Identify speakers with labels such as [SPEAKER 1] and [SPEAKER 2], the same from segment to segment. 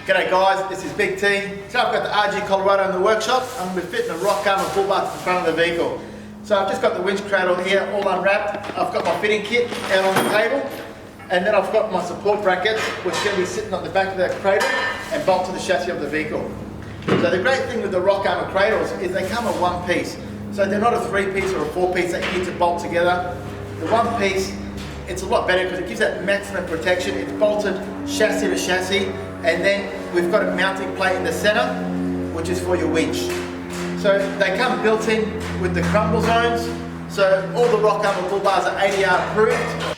[SPEAKER 1] G'day guys, this is Big T. Today I've got the RG Colorado in the workshop. I'm going to be fitting a rock arm and bull bar to the front of the vehicle. So I've just got the winch cradle here all unwrapped. I've got my fitting kit out on the table. And then I've got my support brackets, which are going to be sitting on the back of that cradle and bolt to the chassis of the vehicle. So the great thing with the rock armor cradles is they come in one piece. So they're not a 3-piece or a 4-piece that you need to bolt together. The one piece, it's a lot better because it gives that maximum protection. It's bolted chassis to chassis, and then we've got a mounting plate in the center, which is for your winch. So they come built in with the crumble zones. So all the rock armor bull bars are ADR approved.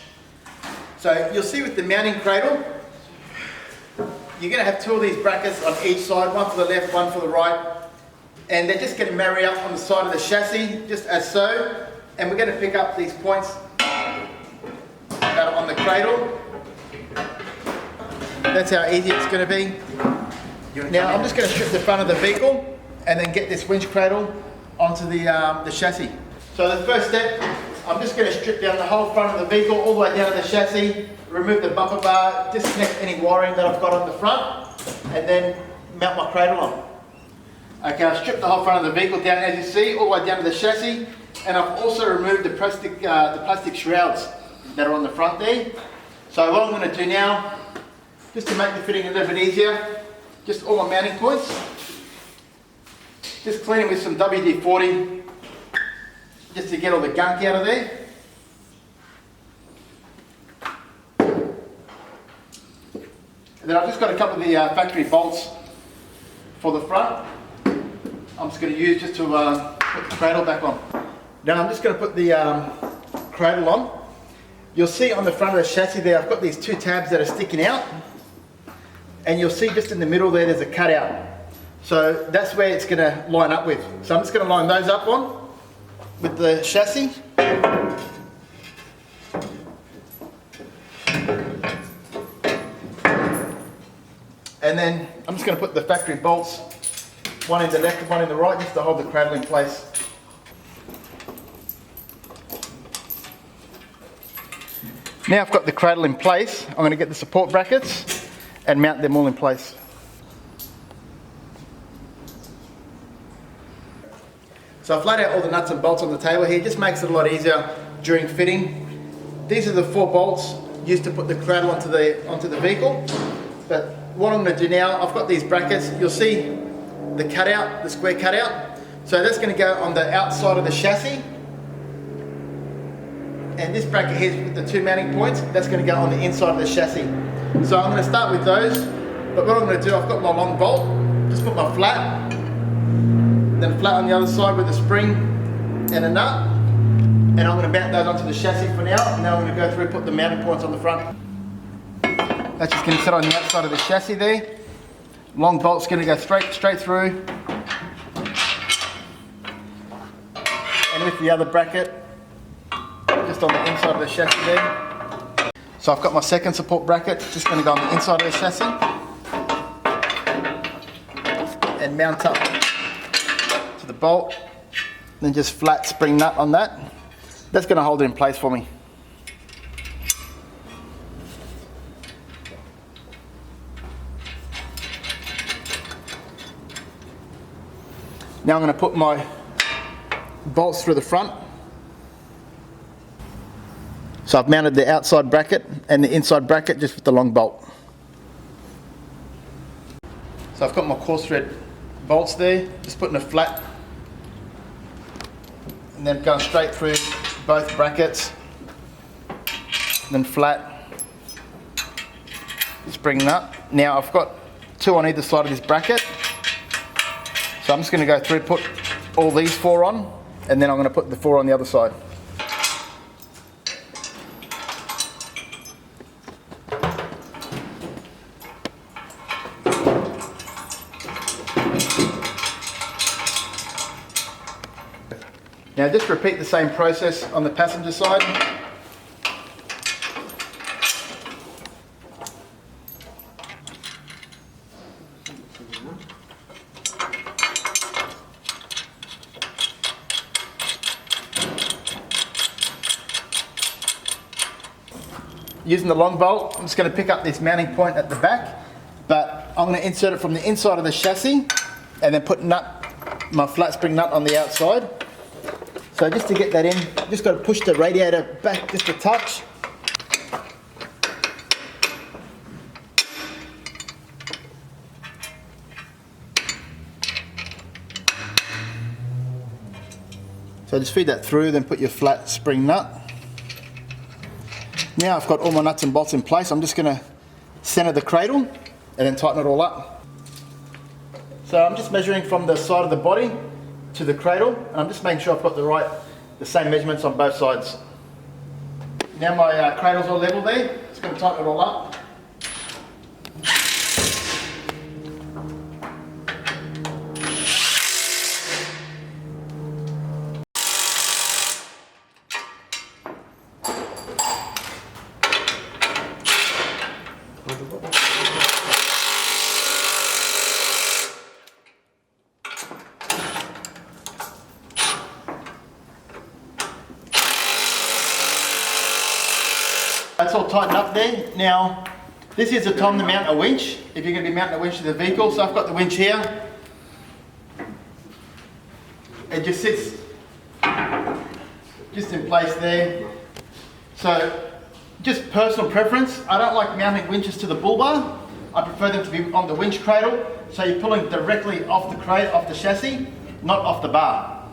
[SPEAKER 1] So you'll see with the mounting cradle, you're going to have 2 of these brackets on each side, one for the left, one for the right. And they're just going to marry up on the side of the chassis, just as so. And we're going to pick up these points that are on the cradle. That's how easy it's going to be. Now I'm just going to strip the front of the vehicle and then get this winch cradle onto the chassis. So the first step, I'm just going to strip down the whole front of the vehicle all the way down to the chassis, remove the bumper bar, disconnect any wiring that I've got on the front, and then mount my cradle on. Okay, I've stripped the whole front of the vehicle down, as you see, all the way down to the chassis, and I've also removed the plastic shrouds that are on the front there. So what I'm going to do now, just to make the fitting a little bit easier, just all my mounting points, just clean it with some WD-40, just to get all the gunk out of there. And then I've just got a couple of the factory bolts for the front. I'm just going to use just to put the cradle back on. Now I'm just going to put the cradle on. You'll see on the front of the chassis there, I've got these 2 tabs that are sticking out. And you'll see just in the middle there, there's a cutout. So that's where it's going to line up with. So I'm just going to line those up on with the chassis. And then I'm just going to put the factory bolts, one in the left and one in the right, just to hold the cradle in place. Now I've got the cradle in place, I'm going to get the support brackets and mount them all in place. So I've laid out all the nuts and bolts on the table here, just makes it a lot easier during fitting. These are the 4 bolts used to put the cradle onto the vehicle. But what I'm going to do now, I've got these brackets, you'll see the cutout, the square cutout. So that's going to go on the outside of the chassis. And this bracket here with the 2 mounting points, that's going to go on the inside of the chassis. So I'm going to start with those. But what I'm going to do, I've got my long bolt, just put my flat, then flat on the other side with a spring and a nut. And I'm going to mount those onto the chassis for now. And now I'm going to go through and put the mounting points on the front. That's just going to sit on the outside of the chassis there. Long bolt's going to go straight through. And with the other bracket, just on the inside of the chassis there. So I've got my second support bracket, just going to go on the inside of the chassis. And mount up to the bolt. Then just flat spring nut on that. That's going to hold it in place for me. Now I'm going to put my bolts through the front. So I've mounted the outside bracket and the inside bracket just with the long bolt. So I've got my coarse thread bolts there, just putting a flat and then going straight through both brackets, then flat, spring nut. Now I've got 2 on either side of this bracket. So I'm just going to go through, put all these 4 on, and then I'm going to put the 4 on the other side. Now just repeat the same process on the passenger side. Using the long bolt, I'm just going to pick up this mounting point at the back, but I'm going to insert it from the inside of the chassis and then put my flat spring nut on the outside. So just to get that in, just got to push the radiator back just a touch. So just feed that through, then put your flat spring nut. Now I've got all my nuts and bolts in place, I'm just going to center the cradle and then tighten it all up. So I'm just measuring from the side of the body to the cradle, and I'm just making sure I've got the same measurements on both sides. Now my cradle's all level there, just going to tighten it all up. That's all tightened up there. Now, this is the time to mount a winch, if you're going to be mounting a winch to the vehicle. So I've got the winch here. It just sits just in place there. So, just personal preference, I don't like mounting winches to the bull bar. I prefer them to be on the winch cradle, so you're pulling directly off the chassis, not off the bar.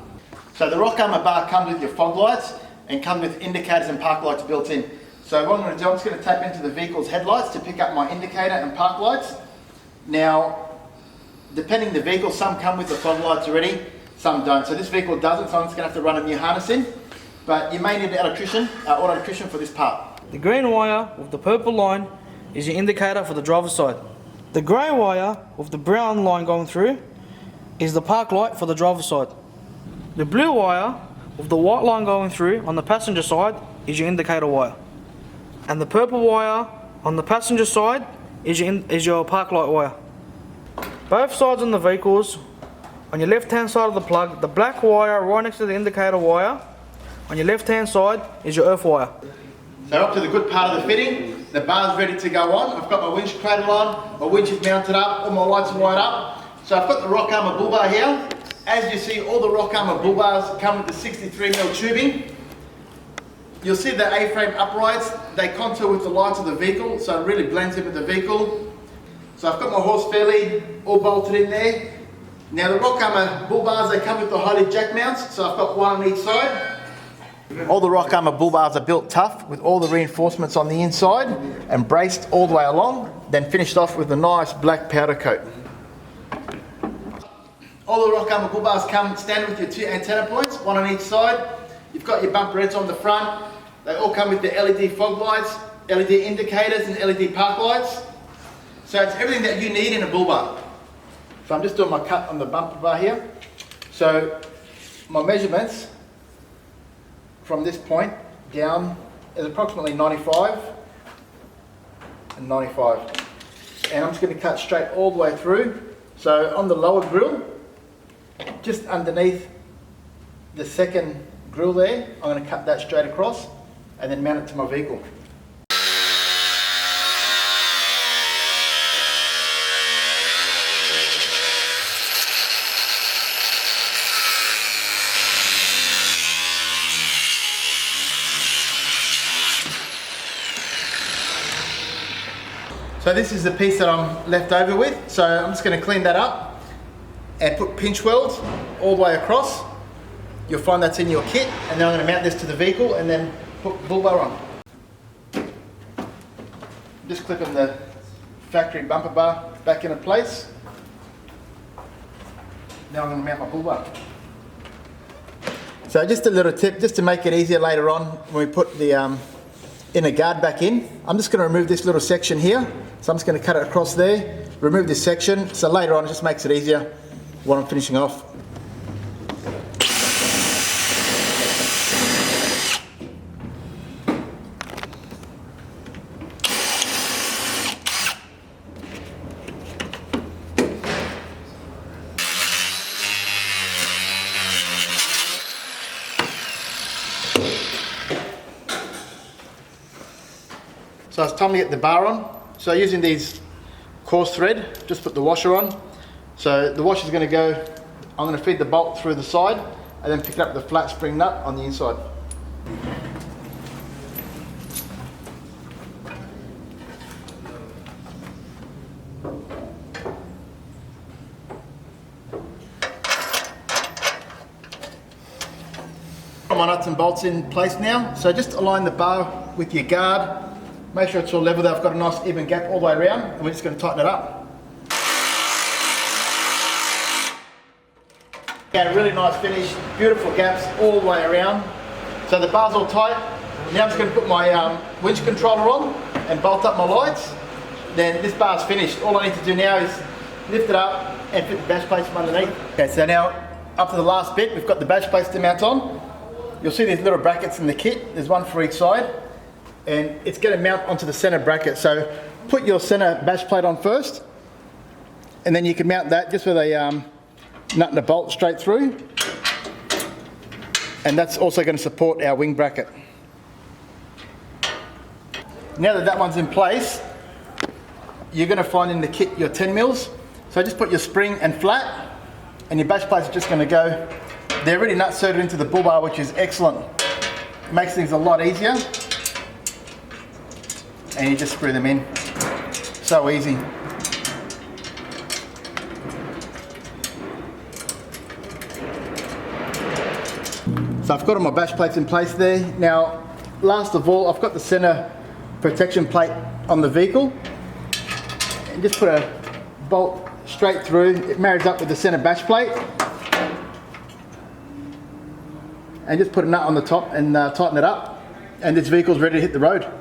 [SPEAKER 1] So the rock armor bar comes with your fog lights and comes with indicators and park lights built in. So what I'm going to do, I'm just going to tap into the vehicle's headlights to pick up my indicator and park lights. Now, depending the vehicle, some come with the fog lights already, some don't. So this vehicle doesn't, so I'm just going to have to run a new harness in. But you may need an auto electrician for this part.
[SPEAKER 2] The green wire with the purple line is your indicator for the driver's side. The grey wire with the brown line going through is the park light for the driver's side. The blue wire with the white line going through on the passenger side is your indicator wire. And the purple wire on the passenger side is your park light wire. Both sides on the vehicles, on your left hand side of the plug, the black wire right next to the indicator wire, on your left hand side is your earth wire.
[SPEAKER 1] So up to the good part of the fitting, the bar's ready to go on. I've got my winch cradle on, my winch is mounted up, all my lights are wired up. So I've got the rock armor bull bar here. As you see, all the rock armor bull bars come with the 63mm tubing. You'll see the A-frame uprights, they contour with the lights of the vehicle, so it really blends in with the vehicle. So I've got my horse fair lead all bolted in there. Now the rock armor bull bars, they come with the high-lead jack mounts, so I've got one on each side. All the rock armor bull bars are built tough with all the reinforcements on the inside and braced all the way along, then finished off with a nice black powder coat. All the rock armor bull bars come standard with your 2 antenna points, one on each side. You've got your bumper heads on the front. They all come with the LED fog lights, LED indicators and LED park lights. So it's everything that you need in a bull bar. So I'm just doing my cut on the bumper bar here. So my measurements from this point down is approximately 95 and 95. And I'm just going to cut straight all the way through. So on the lower grill, just underneath the second grill there, I'm going to cut that straight across and then mount it to my vehicle. So this is the piece that I'm left over with, so I'm just going to clean that up and put pinch welds all the way across. You'll find that's in your kit, and then I'm going to mount this to the vehicle and then put bull bar on. Just clipping the factory bumper bar back into place. Now I'm going to mount my bull bar. So just a little tip, just to make it easier later on when we put the inner guard back in. I'm just going to remove this little section here. So I'm just going to cut it across there, remove this section, so later on it just makes it easier when I'm finishing off. So it's time to get the bar on. So using these coarse thread, just put the washer on. So the washer's going to go, I'm going to feed the bolt through the side and then pick up the flat spring nut on the inside. My nuts and bolts in place now, so just align the bar with your guard, make sure it's all level. I've got a nice even gap all the way around, and we're just going to tighten it up. Got a really nice finish, beautiful gaps all the way around. So the bar's all tight. Now I'm just going to put my winch controller on and bolt up my lights. Then this bar's finished. All I need to do now is lift it up and fit the bash plates from underneath. Okay, so now up to the last bit, we've got the bash plates to mount on. You'll see these little brackets in the kit. There's one for each side, and it's going to mount onto the center bracket. So put your center bash plate on first, and then you can mount that just with a nut and a bolt straight through. And that's also going to support our wing bracket. Now that that one's in place, you're going to find in the kit your 10 mils. So just put your spring and flat, and your bash plates are just going to go. They're already nut inserted into the bull bar, which is excellent. Makes things a lot easier. And you just screw them in. So easy. So I've got all my bash plates in place there. Now, last of all, I've got the center protection plate on the vehicle. And just put a bolt straight through. It marries up with the center bash plate. And just put a nut on the top and tighten it up, and this vehicle's ready to hit the road.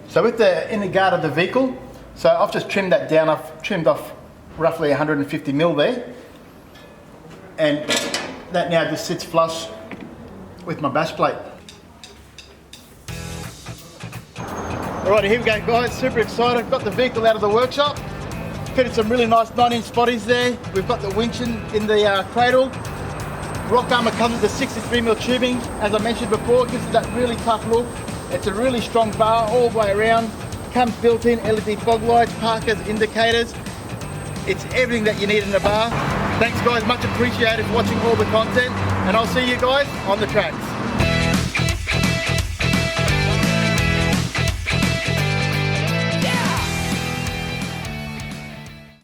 [SPEAKER 1] So with the inner guard of the vehicle, so I've just trimmed that down. I've trimmed off roughly 150 mil there, and that now just sits flush with my bash plate. Alright, here we go guys, super excited. Got the vehicle out of the workshop. Fitted some really nice 9-inch spotties there. We've got the winch in the cradle. Rock armour comes with the 63mm tubing. As I mentioned before, it gives it that really tough look. It's a really strong bar all the way around. Comes built in LED fog lights, parkers, indicators. It's everything that you need in a bar. Thanks guys, much appreciated for watching all the content, and I'll see you guys on the tracks.